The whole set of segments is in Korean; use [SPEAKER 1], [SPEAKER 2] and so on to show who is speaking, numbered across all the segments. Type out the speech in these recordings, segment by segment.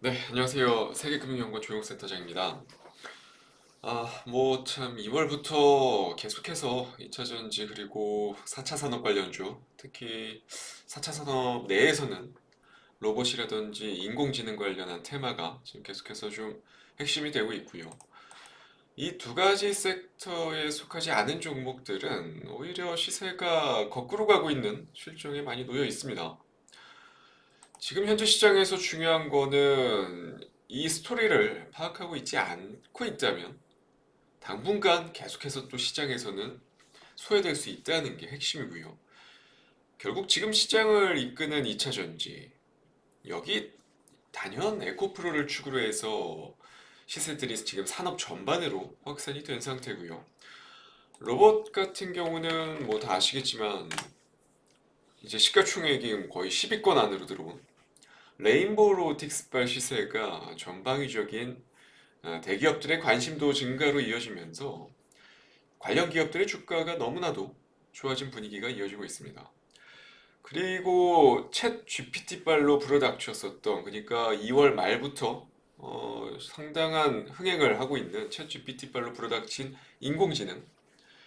[SPEAKER 1] 네, 안녕하세요. 세계금융연구원 조용센터장입니다. 참 2월부터 계속해서 2차 전지 그리고 4차 산업 관련주, 특히 4차 산업 내에서는 로봇이라든지 인공지능 관련한 테마가 지금 계속해서 좀 핵심이 되고 있고요. 이 두 가지 섹터에 속하지 않은 종목들은 오히려 시세가 거꾸로 가고 있는 실정에 많이 놓여 있습니다. 지금 현재 시장에서 중요한 거는 이 스토리를 파악하고 있지 않고 있다면 당분간 계속해서 또 시장에서는 소외될 수 있다는 게 핵심이고요. 결국 지금 시장을 이끄는 2차 전지, 여기 단연 에코프로를 축으로 해서 시세들이 지금 산업 전반으로 확산이 된 상태고요. 로봇 같은 경우는 뭐 다 아시겠지만 이제 시가총액이 거의 10위권 안으로 들어온 레인보우 로보틱스발 시세가 전방위적인 대기업들의 관심도 증가로 이어지면서 관련 기업들의 주가가 너무나도 좋아진 분위기가 이어지고 있습니다. 그리고 챗 GPT발로 불어닥쳤었던, 그러니까 2월 말부터 상당한 흥행을 하고 있는 챗 GPT발로 불어닥친 인공지능,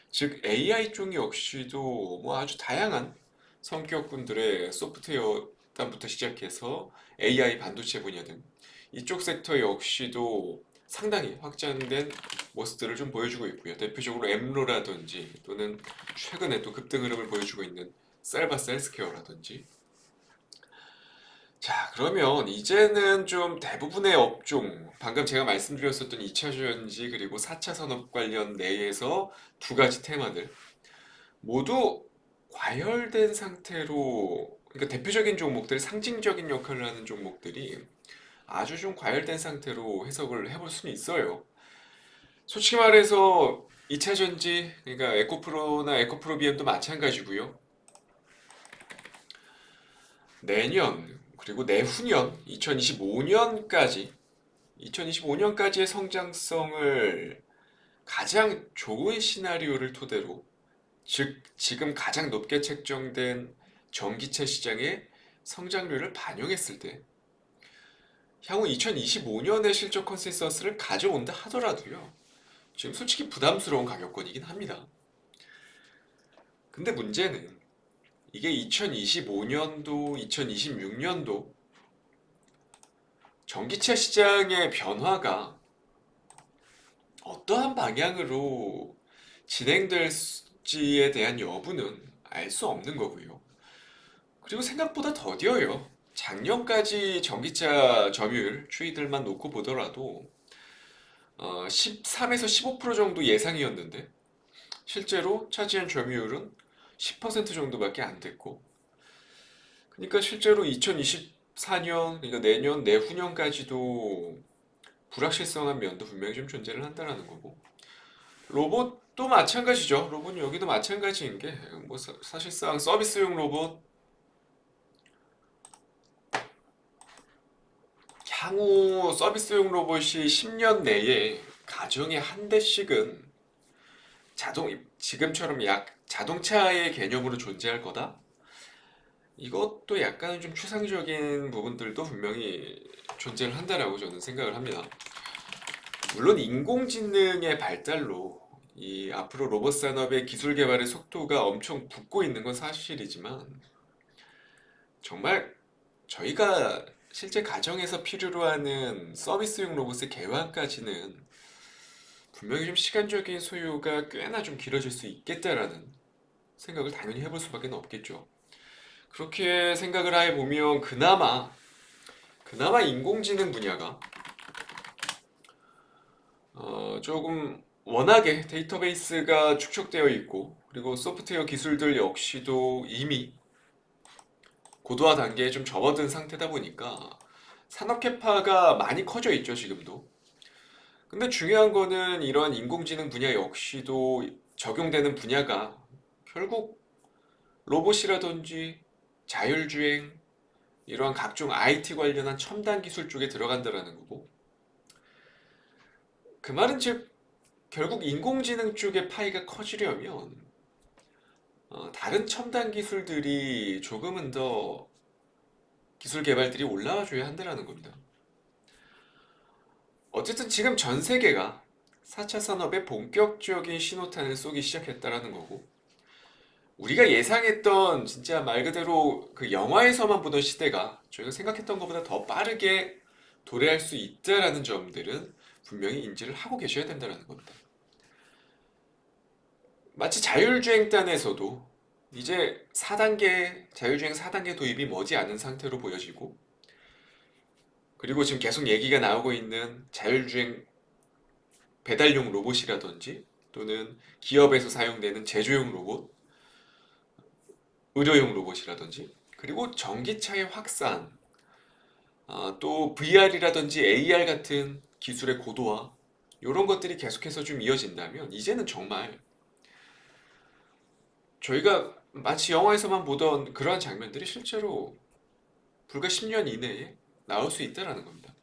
[SPEAKER 1] 즉 AI 쪽 역시도 뭐 아주 다양한 성격군들의 소프트웨어 단부터 시작해서 AI 반도체 분야 등 이쪽 섹터 역시도 상당히 확장된 모습들을 좀 보여주고 있고요. 대표적으로 엠로라든지 또는 최근에 또 급등 흐름을 보여주고 있는 셀바스 헬스케어라든지. 자, 그러면 이제는 좀 대부분의 업종, 방금 제가 말씀드렸었던 2차 전지 그리고 4차 산업 관련 내에서 두 가지 테마들 모두 과열된 상태로, 그러니까 대표적인 종목들, 상징적인 역할을 하는 종목들이 아주 좀 과열된 상태로 해석을 해볼 수는 있어요. 솔직히 말해서 2차 전지, 그러니까 에코프로나 에코프로비엠도 마찬가지고요. 내년, 그리고 내후년, 2025년까지의 성장성을 가장 좋은 시나리오를 토대로, 즉 지금 가장 높게 책정된 전기차 시장의 성장률을 반영했을 때 향후 2025년의 실적 컨센서스를 가져온다 하더라도요. 지금 솔직히 부담스러운 가격권이긴 합니다. 근데 문제는 이게 2025년도, 2026년도 전기차 시장의 변화가 어떠한 방향으로 진행될지에 대한 여부는 알 수 없는 거고요. 그리고 생각보다 더뎌요. 작년까지 전기차 점유율 추이들만 놓고 보더라도 13에서 15% 정도 예상이었는데 실제로 차지한 점유율은 10% 정도밖에 안 됐고, 그러니까 실제로 2024년, 그러니까 내년, 내후년까지도 불확실성한 면도 분명히 좀 존재를 한다는 거고, 로봇도 마찬가지죠. 로봇 여기도 마찬가지인 게 뭐 사실상 서비스용 로봇, 향후 서비스용 로봇이 10년 내에 가정에 한 대씩은 지금처럼 약 자동차의 개념으로 존재할 거다. 이것도 약간 좀 추상적인 부분들도 분명히 존재를 한다라고 저는 생각을 합니다. 물론 인공지능의 발달로 이 앞으로 로봇 산업의 기술 개발의 속도가 엄청 붙고 있는 건 사실이지만, 정말 저희가 실제 가정에서 필요로 하는 서비스용 로봇의 개화까지는 분명히 좀 시간적인 소요가 꽤나 좀 길어질 수 있겠다라는 생각을 당연히 해볼 수밖에 없겠죠. 그렇게 생각을 해 보면 그나마 인공지능 분야가 조금 워낙에 데이터베이스가 축적되어 있고, 그리고 소프트웨어 기술들 역시도 이미 고도화 단계에 좀 접어든 상태다 보니까 산업 캐파가 많이 커져 있죠, 지금도. 근데 중요한 거는 이러한 인공지능 분야 역시도 적용되는 분야가 결국 로봇이라든지 자율주행, 이러한 각종 IT 관련한 첨단 기술 쪽에 들어간다라는 거고, 그 말은 즉 결국 인공지능 쪽의 파이가 커지려면 다른 첨단 기술들이 조금은 더 기술 개발들이 올라와줘야 한다는 겁니다. 어쨌든 지금 전 세계가 4차 산업에 본격적인 신호탄을 쏘기 시작했다라는 거고, 우리가 예상했던 진짜 말 그대로 그 영화에서만 보던 시대가 저희가 생각했던 것보다 더 빠르게 도래할 수 있다라는 점들은 분명히 인지를 하고 계셔야 된다는 겁니다. 마치 자율주행단에서도 이제 4단계, 자율주행 4단계 도입이 머지않은 상태로 보여지고, 그리고 지금 계속 얘기가 나오고 있는 자율주행 배달용 로봇이라든지 또는 기업에서 사용되는 제조용 로봇, 의료용 로봇이라든지, 그리고 전기차의 확산, 또 VR이라든지 AR 같은 기술의 고도화, 이런 것들이 계속해서 좀 이어진다면 이제는 정말 저희가 마치 영화에서만 보던 그러한 장면들이 실제로 불과 10년 이내에 나올 수 있다는 겁니다.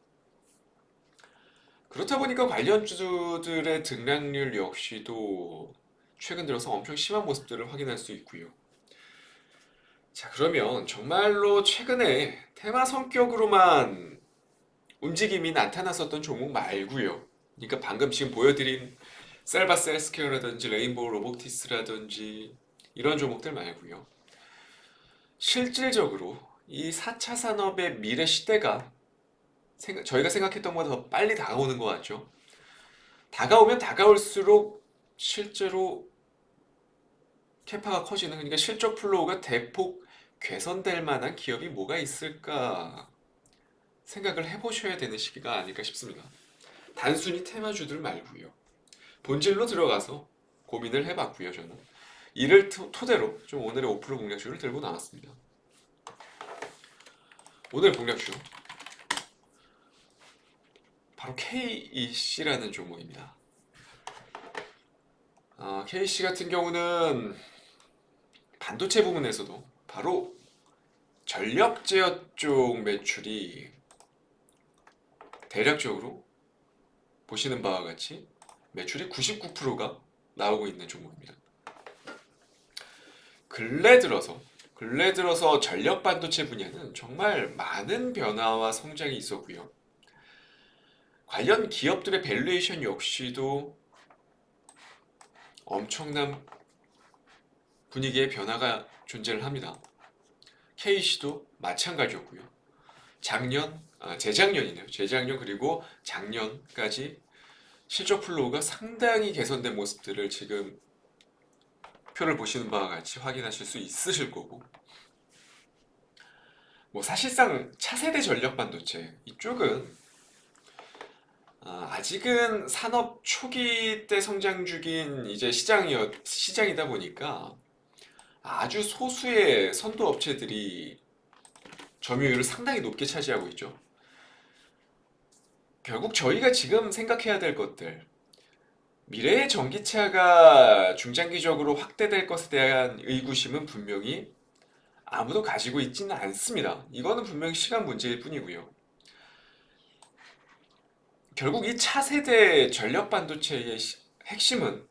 [SPEAKER 1] 그렇다 보니까 관련주들의 등락률 역시도 최근 들어서 엄청 심한 모습들을 확인할 수 있고요. 자, 그러면 정말로 최근에 테마 성격으로만 움직임이 나타났었던 종목 말고요. 그러니까 방금 지금 보여드린 셀바스 헬스케어라든지 레인보우 로보티스라든지 이런 종목들 말고요. 실질적으로 이 4차 산업의 미래 시대가 저희가 생각했던 것보다 더 빨리 다가오는 것 같죠. 다가오면 다가올수록 실제로 캐파가 커지는, 그러니까 실적 플로우가 대폭 개선될 만한 기업이 뭐가 있을까 생각을 해보셔야 되는 시기가 아닐까 싶습니다. 단순히 테마주들 말고요. 본질로 들어가서 고민을 해봤고요. 저는 이를 토대로 좀 오늘의 5% 공략주를 들고 나왔습니다. 오늘 공략주 바로 KEC라는 종목입니다. KEC 같은 경우는 반도체 부문에서도 바로 전력 제어 쪽 매출이 대략적으로 보시는 바와 같이 매출이 99%가 나오고 있는 종목입니다. 근래 들어서 전력 반도체 분야는 정말 많은 변화와 성장이 있었고요. 관련 기업들의 밸류에이션 역시도 엄청난 분위기의 변화가 존재를 합니다. KC도 마찬가지였고요. 재작년 그리고 작년까지 실적 플로우가 상당히 개선된 모습들을 지금 표를 보시는 바와 같이 확인하실 수 있으실 거고, 뭐 사실상 차세대 전력 반도체 이쪽은 아직은 산업 초기 때 성장 중인 이제 시장이다 보니까 아주 소수의 선도 업체들이 점유율을 상당히 높게 차지하고 있죠. 결국 저희가 지금 생각해야 될 것들, 미래의 전기차가 중장기적으로 확대될 것에 대한 의구심은 분명히 아무도 가지고 있지는 않습니다. 이거는 분명히 시간 문제일 뿐이고요. 결국 이 차세대 전력 반도체의 핵심은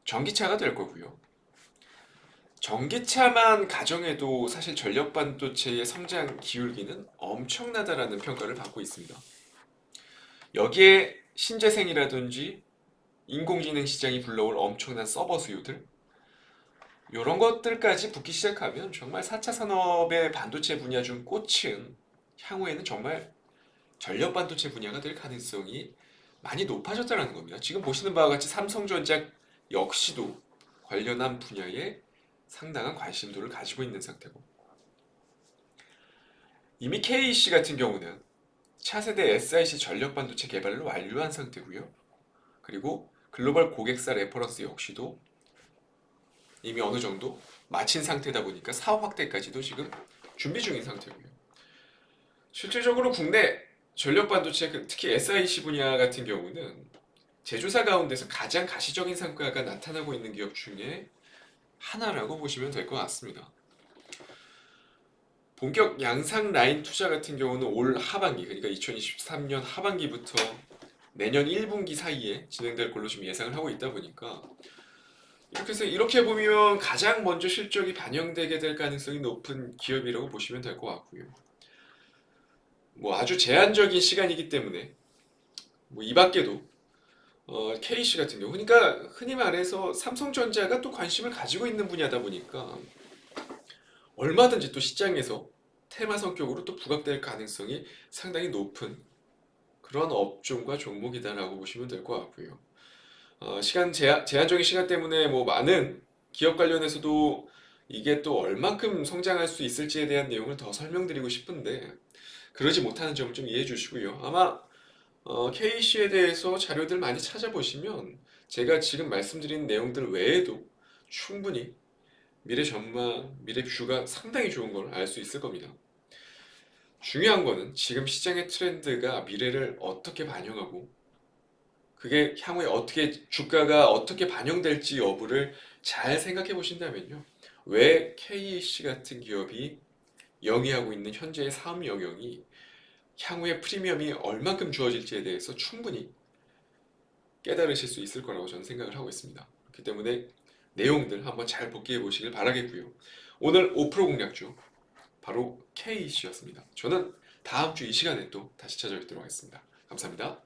[SPEAKER 1] 전기차가 될 거고요. 전기차만 가정해도 사실 전력 반도체의 성장 기울기는 엄청나다라는 평가를 받고 있습니다. 여기에 신재생이라든지 인공지능 시장이 불러올 엄청난 서버 수요들, 이런 것들까지 붙기 시작하면 정말 4차 산업의 반도체 분야 중 꽃은 향후에는 정말 전력 반도체 분야가 될 가능성이 많이 높아졌다는 겁니다. 지금 보시는 바와 같이 삼성전자 역시도 관련한 분야에 상당한 관심도를 가지고 있는 상태고, 이미 KEC 같은 경우는 차세대 SiC 전력 반도체 개발을 완료한 상태고요. 그리고 글로벌 고객사 레퍼런스 역시도 이미 어느 정도 마친 상태다 보니까 사업 확대까지도 지금 준비 중인 상태고요. 실질적으로 국내 전력 반도체, 특히 SiC 분야 같은 경우는 제조사 가운데서 가장 가시적인 성과가 나타나고 있는 기업 중에 하나라고 보시면 될 것 같습니다. 본격 양상 라인 투자 같은 경우는 올 하반기, 그러니까 2023년 하반기부터 내년 1분기 사이에 진행될 걸로 지금 예상을 하고 있다 보니까, 이렇게 보면 가장 먼저 실적이 반영되게 될 가능성이 높은 기업이라고 보시면 될 것 같고요. 뭐 아주 제한적인 시간이기 때문에 뭐 이 밖에도 KC 같은 경우, 그러니까 흔히 말해서 삼성전자가 또 관심을 가지고 있는 분야다 보니까 얼마든지 또 시장에서 테마 성격으로 또 부각될 가능성이 상당히 높은 그런 업종과 종목이다라고 보시면 될 것 같고요. 제한적인 시간 때문에 뭐 많은 기업 관련해서도 이게 또 얼만큼 성장할 수 있을지에 대한 내용을 더 설명드리고 싶은데 그러지 못하는 점 좀 이해해 주시고요. 아마 KC에 대해서 자료들 많이 찾아보시면 제가 지금 말씀드린 내용들 외에도 충분히 미래 전망, 미래 뷰가 상당히 좋은 걸 알 수 있을 겁니다. 중요한 거는 지금 시장의 트렌드가 미래를 어떻게 반영하고 그게 향후에 어떻게 주가가 어떻게 반영될지 여부를 잘 생각해 보신다면요. 왜 KC 같은 기업이 영위하고 있는 현재의 사업 영역이 향후에 프리미엄이 얼만큼 주어질지에 대해서 충분히 깨달으실 수 있을 거라고 저는 생각을 하고 있습니다. 그렇기 때문에 내용들 한번 잘 복기해 보시길 바라겠고요. 오늘 5% 공략주 바로 KC였습니다. 저는 다음 주 이 시간에 또 다시 찾아뵙도록 하겠습니다. 감사합니다.